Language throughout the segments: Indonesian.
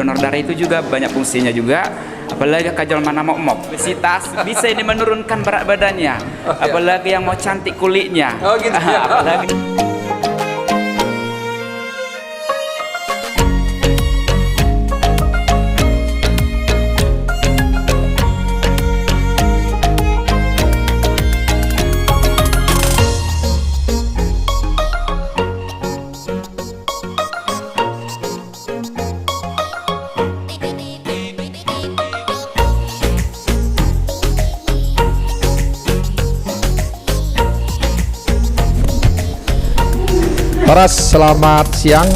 donor darah itu juga banyak fungsinya juga. Apalagi kajal mana mau obesitas, bisa ini menurunkan berat badannya. Apalagi yang mau cantik kulitnya. Oh gitu ya. Apalagi Paras, selamat siang.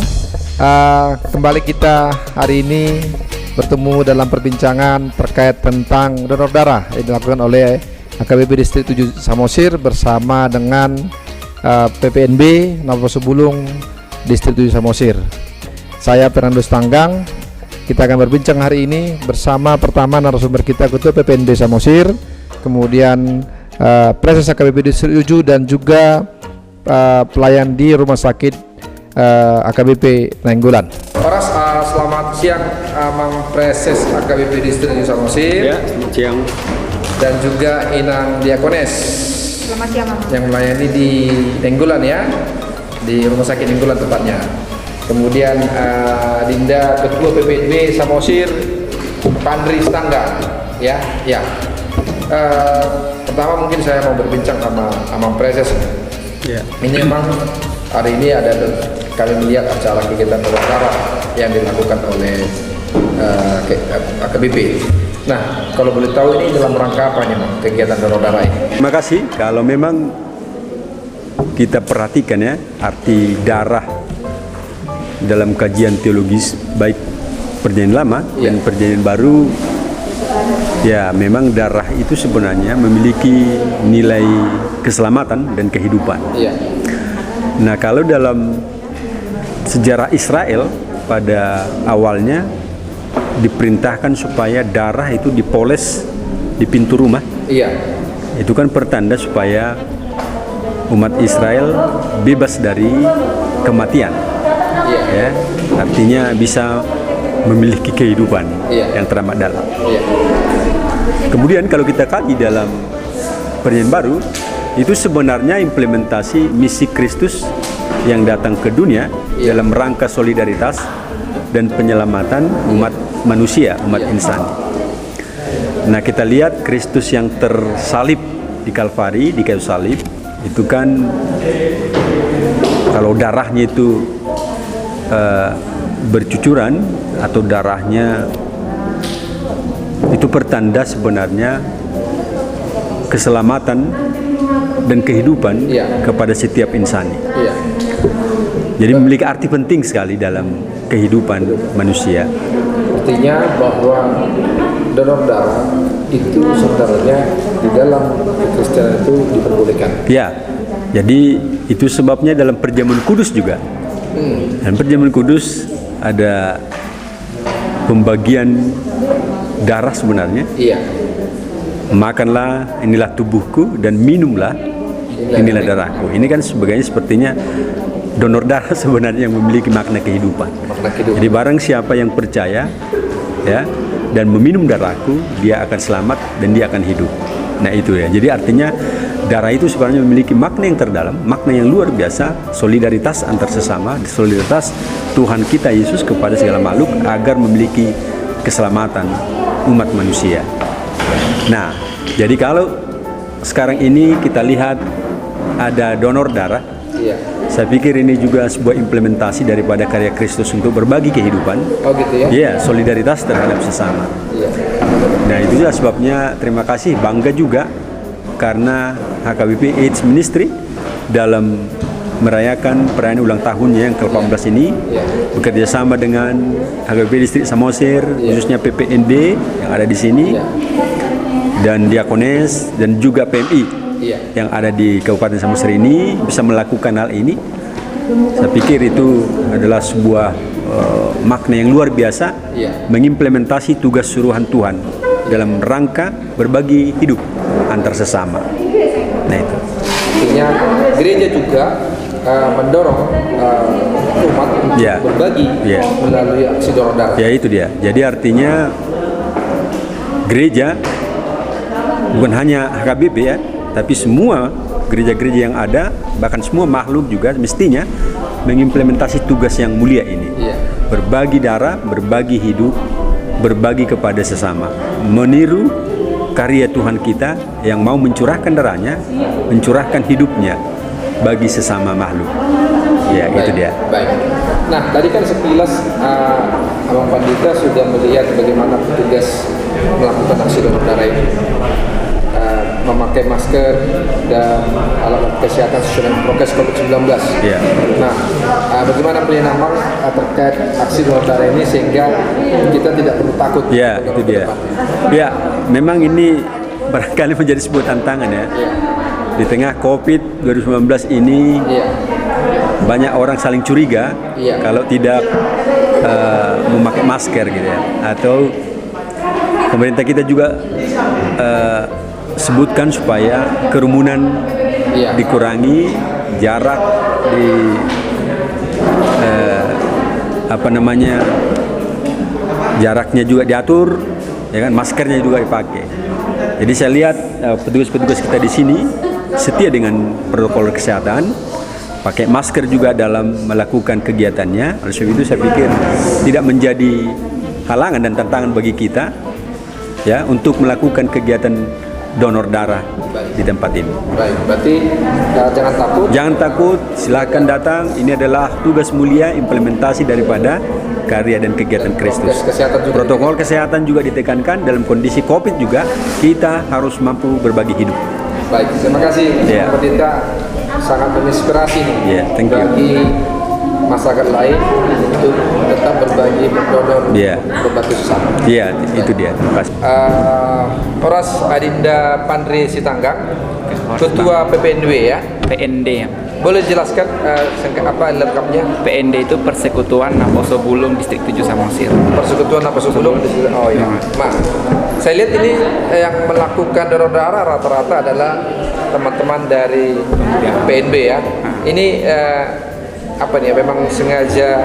Kembali kita hari ini bertemu dalam perbincangan terkait tentang donor darah yang dilakukan oleh AKBP Distrik 7 Samosir bersama dengan PPNB Napa Subulung Distrik 7 Samosir. Saya Fernandus Tanggang. Kita akan berbincang hari ini bersama pertama narasumber kita Ketua PPNB Samosir, kemudian Presiden AKBP Distrik 7 dan juga pelayan di Rumah Sakit AKBP Nainggolan. Paras, selamat siang Mang Preses AKBP Distrik 7 Samosir. Ya, selamat siang. Dan juga Inang Diakones. Selamat siang, Mang. Yang melayani di Nainggolan ya, di Rumah Sakit Nainggolan tepatnya. Kemudian Dinda Ketua PPNB Samosir, Pandri Stangga. Ya. Pertama mungkin saya mau berbincang sama Mang Preses. Ya. Ini memang hari ini kami melihat acara kegiatan donor darah yang dilakukan oleh AKBP. Nah, kalau boleh tahu ini dalam rangka apa nih, Mang, kegiatan donor darah ini? Terima kasih. Kalau memang kita perhatikan ya, arti darah dalam kajian teologis baik perjanjian lama dan perjanjian baru, ya memang darah itu sebenarnya memiliki nilai keselamatan dan kehidupan. Iya. Nah, kalau dalam sejarah Israel pada awalnya diperintahkan supaya darah itu dipoles di pintu rumah. Iya. Itu kan pertanda supaya umat Israel bebas dari kematian. Iya. Ya, artinya bisa memiliki kehidupan yang teramat dalam. Iya. Kemudian kalau kita kaji dalam perjanjian baru, itu sebenarnya implementasi misi Kristus yang datang ke dunia dalam rangka solidaritas dan penyelamatan umat manusia, umat insan. Nah, kita lihat Kristus yang tersalib di Kalvari, di kayu salib, itu kan kalau darahnya itu bercucuran atau darahnya itu pertanda sebenarnya keselamatan dan kehidupan kepada setiap insani. Jadi memiliki arti penting sekali dalam kehidupan manusia. Artinya bahwa donor darah itu sebenarnya di dalam Kristen itu diperbolehkan. Ya, jadi itu sebabnya dalam perjamuan kudus juga. Dan perjamuan kudus ada pembagian darah sebenarnya. Iya. Makanlah inilah tubuhku dan minumlah inilah darahku. Ini kan sebagainya sepertinya donor darah sebenarnya yang memiliki makna kehidupan. Jadi barang siapa yang percaya ya dan meminum darahku, dia akan selamat dan dia akan hidup. Nah itu ya. Jadi artinya darah itu sebenarnya memiliki makna yang terdalam, makna yang luar biasa, solidaritas antar sesama, solidaritas Tuhan kita Yesus kepada segala makhluk agar memiliki keselamatan umat manusia. Nah, jadi kalau sekarang ini kita lihat ada donor darah, saya pikir ini juga sebuah implementasi daripada karya Kristus untuk berbagi kehidupan. Oh gitu ya? Iya, solidaritas terhadap sesama. Nah, itu juga sebabnya terima kasih, bangga juga karena HKBP AIDS Ministry dalam merayakan perayaan ulang tahunnya yang ke-18 ini bekerja sama dengan HKBP Distrik Samosir, khususnya PPNB yang ada di sini, dan Diakones dan juga PMI yang ada di Kabupaten Samosir ini bisa melakukan hal ini. Saya pikir itu adalah sebuah makna yang luar biasa mengimplementasi tugas suruhan Tuhan dalam rangka berbagi hidup antar sesama. Nah itu. Artinya gereja juga mendorong umat untuk Ya. berbagi Ya. melalui aksi donor darah. Ya itu dia. Jadi artinya gereja bukan hanya HKBP ya, tapi semua gereja-gereja yang ada, bahkan semua makhluk juga mestinya mengimplementasi tugas yang mulia ini. Iya. Berbagi darah, berbagi hidup, berbagi kepada sesama, meniru karya Tuhan kita yang mau mencurahkan darahnya, mencurahkan hidupnya bagi sesama makhluk. Ya, itu dia. Baik. Nah, tadi kan sekilas Abang Pandita sudah melihat bagaimana petugas melakukan aksi donor darah ini. Memakai masker dan alat kesehatan sesuai dengan prokes COVID-19. Ya. Nah, bagaimana pelayanan Abang terkait aksi donor darah ini sehingga kita tidak perlu takut? Ya, itu dia. Ya, memang ini barangkali menjadi sebuah tantangan ya. Di tengah COVID 2019 ini, Iya. banyak orang saling curiga Iya. kalau tidak memakai masker gitu ya. Atau pemerintah kita juga sebutkan supaya kerumunan Iya. dikurangi, jarak di jaraknya juga diatur, ya kan, maskernya juga dipakai. Jadi saya lihat petugas-petugas kita di sini setia dengan protokol kesehatan, pakai masker juga dalam melakukan kegiatannya. Oleh sebab itu saya pikir tidak menjadi halangan dan tantangan bagi kita ya untuk melakukan kegiatan donor darah di tempat ini. Baik, berarti jangan takut. Jangan takut, silakan datang. Ini adalah tugas mulia implementasi daripada karya dan kegiatan Kristus. Kesehatan juga Protokol kesehatan juga ditekankan dalam kondisi COVID juga kita harus mampu berbagi hidup. Baik, terima kasih. Ya. Pemerintah sangat menginspirasi nih Ya, thank you. bagi masyarakat lain untuk tetap berbagi, berdonor, Ya. membantu sesama. Iya, itu dia. Terima kasih. Horas Adinda Pandri Sitanggang, Ketua PPNW ya. PND ya. Boleh jelaskan apa lengkapnya? PND itu Persekutuan Naposo Bulung Distrik 7 Samosir. Persekutuan apa sebelum? Oh iya. Nah, saya lihat ini yang melakukan donor darah rata-rata adalah teman-teman dari PNB ya. Ini apa nih? Memang sengaja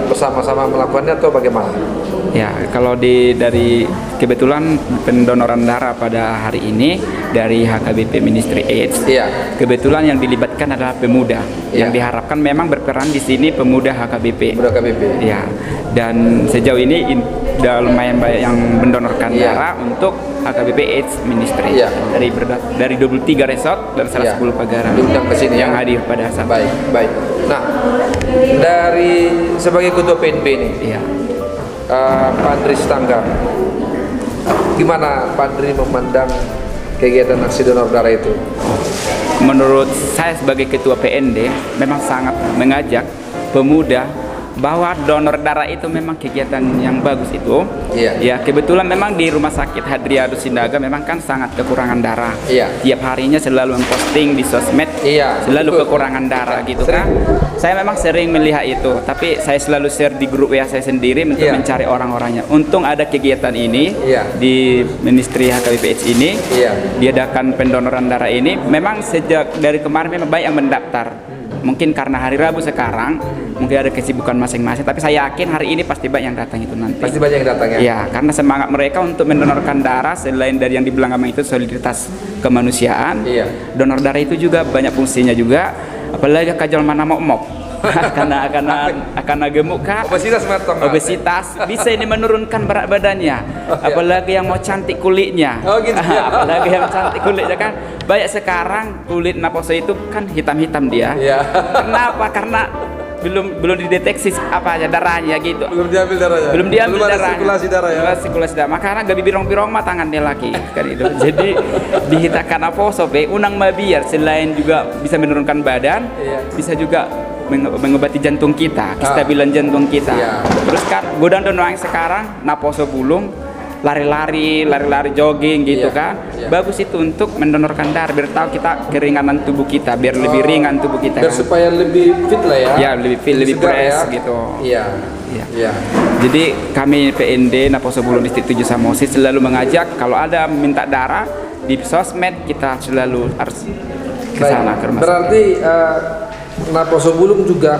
bersama-sama melakukannya atau bagaimana? Ya, kalau dari kebetulan pendonoran darah pada hari ini dari HKBP Ministry AIDS. Iya. Kebetulan yang dilibatkan adalah pemuda. Iya. Yang diharapkan memang berperan di sini pemuda HKBP. Udah KBP. Ya. Dan sejauh ini udah lumayan banyak yang mendonorkan Iya. darah untuk HKBP AIDS Ministry. Iya. Dari 23 resort dan 110 Iya. pegara Diundang ke sini yang ya. hadir pada saat. Baik, baik. Nah, dari sebagai ketua PNB nih, Iya. Pandri Sitanggang, gimana Pandri memandang kegiatan aksi donor darah itu? Menurut saya sebagai ketua PND memang sangat mengajak pemuda bahwa donor darah itu memang kegiatan yang bagus itu. Iya. Ya, kebetulan memang di Rumah Sakit Hadrianus Sindaga memang kan sangat kekurangan darah. Iya. Tiap harinya selalu memposting di sosmed. Iya, Selalu betul. kekurangan darah gitu Sering. kan. Saya memang sering melihat itu, tapi saya selalu share di grup WA saya sendiri untuk Iya. mencari orang-orangnya. Untung ada kegiatan ini Iya. di Ministry HKBPH ini. Iya. Diadakan pendonoran darah ini. Memang sejak dari kemarin memang banyak yang mendaftar. Mungkin karena hari Rabu sekarang, mungkin ada kesibukan masing-masing. Tapi saya yakin hari ini pasti banyak yang datang itu nanti. Pasti banyak yang datang ya? Ya, karena semangat mereka untuk mendonorkan darah selain dari yang dibilang Abang itu solidaritas kemanusiaan. Iya. Donor darah itu juga banyak fungsinya juga. Apalagi kajal mana mau mop. karena gemuk kak. Obesitas matang. Obesitas bisa ini menurunkan berat badannya. Apalagi yang mau cantik kulitnya. Oh, gitu ya. Apalagi yang cantik kulitnya kan. Banyak sekarang kulit Naposo itu kan hitam-hitam dia. Iya. Kenapa? Karena belum dideteksi apa aja darahnya gitu. Belum diambil darahnya. Belum diambil ada darahnya. sirkulasi darah ya. Belum ada sirkulasi darah. Makanya gabi birong-birong mah tangan dia laki kan itu. Jadi dihitakan Naposo unang mabiar selain juga bisa menurunkan badan, Iya. bisa juga mengobati jantung kita, kestabilan jantung kita. Iya. Terus kan godaan donor yang sekarang Naposo Bulung lari-lari jogging gitu Iya, kan. iya. Bagus itu untuk mendonorkan darah biar tahu kita keringanan tubuh kita, biar lebih ringan tubuh kita. Biar kan. supaya lebih fit lah ya. Ya, lebih fit, lebih segar fresh ya. gitu. Iya. Iya. Iya. Jadi kami PND Naposo Bulung Distrik 7 Samosir selalu mengajak kalau ada minta darah di sosmed kita selalu harus ke sana ke rumah sakit. Berarti Naposo Bulung juga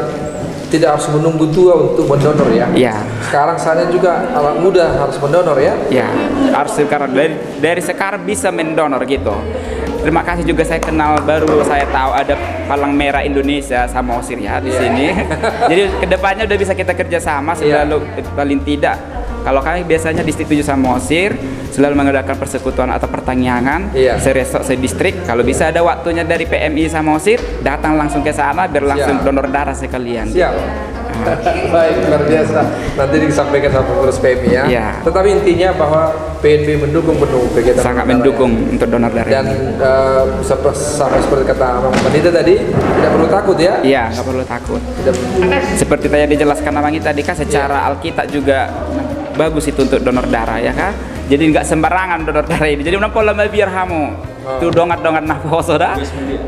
tidak harus menunggu tua untuk mendonor ya. Ya. Sekarang saatnya juga anak muda harus mendonor ya. Ya, harus sekarang dari sekarang bisa mendonor gitu. Terima kasih juga, saya kenal, baru saya tahu ada Palang Merah Indonesia Samosir ya di sini. Jadi kedepannya udah bisa kita kerjasama selalu, paling tidak. Kalau kami biasanya distrik 7 Samosir selalu mengadakan persekutuan atau pertanyaan seresort sedistrik. Kalau bisa ada waktunya dari PMI Samosir datang langsung ke sana biar langsung donor darah sekalian. Siap. Baik, luar biasa. Nanti disampaikan sama pengurus PMI ya. Iya. Tetapi intinya bahwa PNB mendukung penuh kegiatan Sangat donor darah mendukung ya. untuk donor darah. Dan sama seperti kata Abang Panita tadi, tidak perlu takut ya. Iya, nggak perlu takut. Seperti tadi dijelaskan Abang tadi kan, secara Alkitab juga bagus itu untuk donor darah ya kan. Jadi nggak sembarangan donor darah ini. Jadi una pola biar hamu. Tu dongat naposo dah.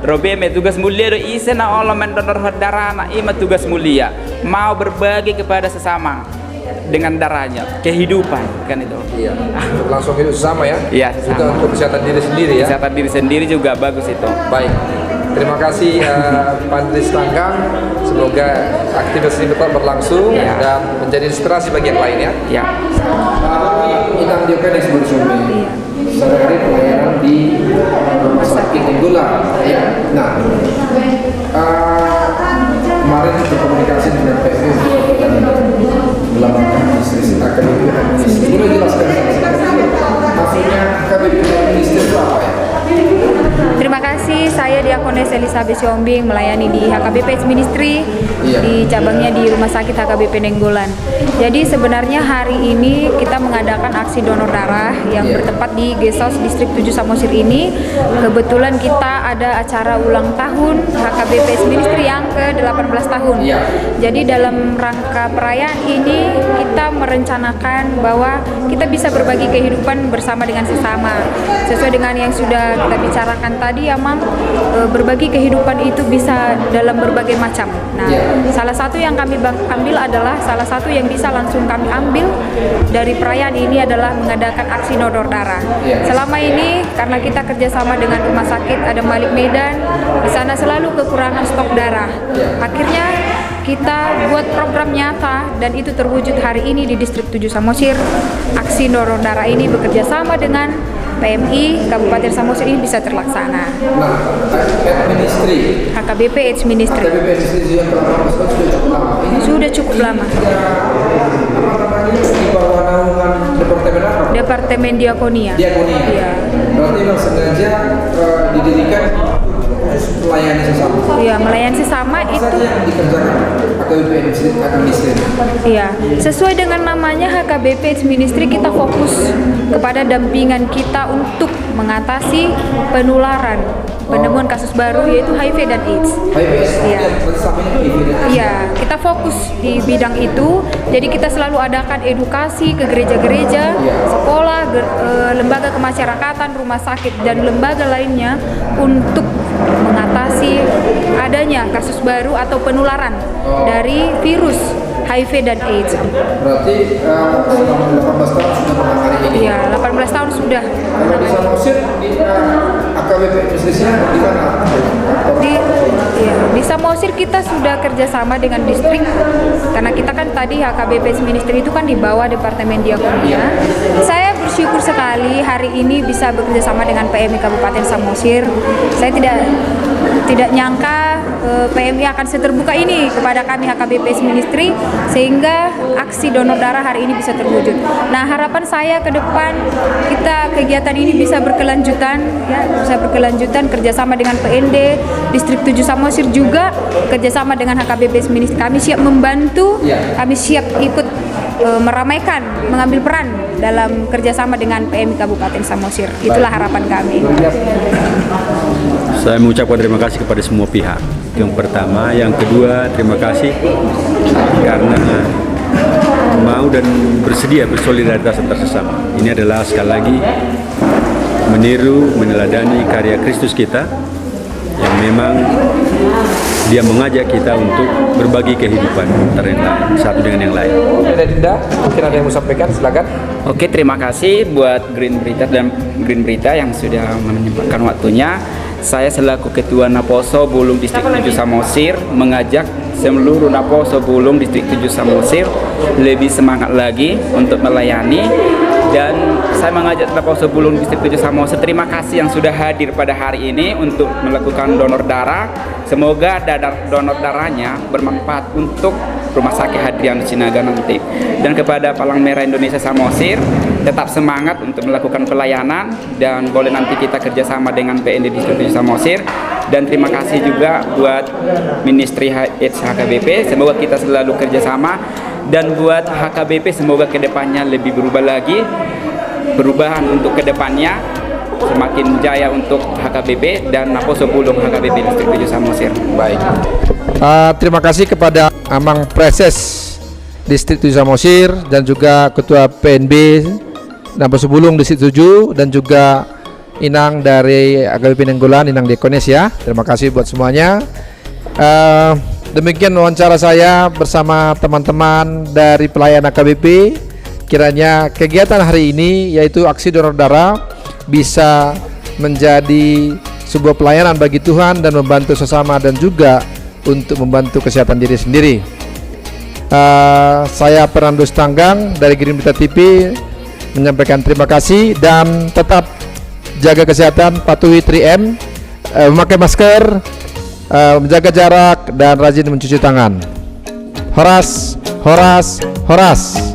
Robeme tugas mulia do isen na Allah mendonor darah na ima tugas mulia. Mau berbagi kepada sesama dengan darahnya, kehidupan kan itu. Iya. Langsung hidup sama ya. Iya, Juga sama. untuk kesehatan diri sendiri ya. Kesehatan diri sendiri juga bagus itu. Baik. Terima kasih Pak Andries Tanggang. Semoga aktivitas ini tetap berlangsung dan menjadi inspirasi bagi yang lain ya. Ya. Inang Diokenes Bersumi. Sehari pelayanan di Rumah Sakit Nenggula. Ya. Nah, kemarin berkomunikasi dengan PMI melakukan administrasi akademi administrasi. Boleh jelaskan maksudnya akademi administrasi itu apa ya? Terima kasih, saya Diakones Elizabeth Siombing melayani di HKBP Ministry di cabangnya di Rumah Sakit HKBP Nenggolan. Jadi sebenarnya hari ini kita mengadakan aksi donor darah yang bertempat di Gesos Distrik 7 Samosir ini. Kebetulan kita ada acara ulang tahun HKBP Ministry yang ke-18 tahun. Jadi dalam rangka perayaan ini kita merencanakan bahwa kita bisa berbagi kehidupan bersama dengan sesama. Sesuai dengan yang sudah kita bicarakan tadi ya Mam, berbagi kehidupan itu bisa dalam berbagai macam. Nah, salah satu yang kami ambil adalah salah satu yang bisa langsung kami ambil dari perayaan ini adalah mengadakan aksi donor darah. Selama ini karena kita kerjasama dengan rumah sakit ada Malik Medan, di sana selalu kekurangan stok darah. Akhirnya kita buat program nyata dan itu terwujud hari ini di Distrik 7 Samosir. Aksi donor darah ini bekerja sama dengan PMI Kabupaten Samosir ini bisa terlaksana. Nah, administrasi HKBP AIDS Ministry HKBP administrasi yang ke-18 sudah cukup lama. Ini sudah cukup lama. apa namanya di bawah naungan departemen apa? Departemen Diakonia. Diakonia. Iya. Berarti memang sengaja didirikan melayani sesama. Iya, melayani sesama Apa itu. saja yang dikerjakan HKBP administrasi? Iya, sesuai dengan namanya HKBP AIDS Ministry, kita fokus kepada dampingan kita untuk mengatasi penularan penemuan kasus baru yaitu HIV dan AIDS. Iya. Iya, kita fokus di bidang itu. Jadi kita selalu adakan edukasi ke gereja-gereja, sekolah, lembaga kemasyarakatan, rumah sakit dan lembaga lainnya untuk mengatasi adanya kasus baru atau penularan dari virus HIV dan AIDS. Berarti selama 18 tahun sudah menangani ini. Iya, 18 tahun sudah. Kalau di Samosir di AKBP administrasinya di mana? Di Samosir kita sudah kerjasama dengan distrik karena kita kan tadi HKBP Ministry itu kan di bawah Departemen Diakonia. Saya bersyukur sekali hari ini bisa bekerja sama dengan PMI Kabupaten Samosir. Saya tidak nyangka PMI akan seterbuka ini kepada kami HKBP Ministry sehingga aksi donor darah hari ini bisa terwujud. Nah, harapan saya ke depan kegiatan ini bisa berkelanjutan ya, bisa berkelanjutan kerjasama dengan PND Distrik 7 Samosir juga kerjasama dengan HKBP Ministry. Kami siap membantu, kami siap ikut meramaikan, mengambil peran dalam kerjasama dengan PMI Kabupaten Samosir. Itulah harapan kami. Saya mengucapkan terima kasih kepada semua pihak. Yang pertama, yang kedua, terima kasih karena mau dan bersedia bersolidaritas antar sesama. Ini adalah sekali lagi meniru, meneladani karya Kristus kita yang memang dia mengajak kita untuk berbagi kehidupan antara yang lain, satu dengan yang lain. Ada Dinda, mungkin ada yang mau sampaikan, silakan. Oke, terima kasih buat Green Berita dan Green Berita yang sudah menyempatkan waktunya. saya selaku Ketua Naposo Bulung Distrik 7 Samosir mengajak seluruh Naposo Bulung Distrik 7 Samosir lebih semangat lagi untuk melayani, dan saya mengajak Naposo Bulung Distrik 7 Samosir, terima kasih yang sudah hadir pada hari ini untuk melakukan donor darah. Semoga donor darahnya bermanfaat untuk Rumah Sakit Hadrianus Sinaga nanti. Dan kepada Palang Merah Indonesia Samosir, tetap semangat untuk melakukan pelayanan, dan boleh nanti kita kerjasama dengan PND Distrik 7 Samosir. Dan terima kasih juga buat Ministry HKBP, semoga kita selalu kerjasama. Dan buat HKBP semoga kedepannya lebih berubah lagi, perubahan untuk kedepannya semakin jaya untuk HKBP dan Naposo Bulung HKBP Distrik 7 Samosir. Baik. Terima kasih kepada Amang Preses Distrik 7 Samosir dan juga Ketua PNB Naposo Bulung Distrik 7 dan juga Inang dari HKBP Nenggolan, Inang Dekones ya. Terima kasih buat semuanya. Demikian wawancara saya bersama teman-teman dari pelayanan HKBP. Kiranya kegiatan hari ini yaitu aksi donor darah bisa menjadi sebuah pelayanan bagi Tuhan dan membantu sesama dan juga untuk membantu kesehatan diri sendiri. Saya Fernandos Tanggang dari Green Berita TV menyampaikan terima kasih dan tetap jaga kesehatan, patuhi 3M, memakai masker, menjaga jarak dan rajin mencuci tangan. Horas, horas, horas.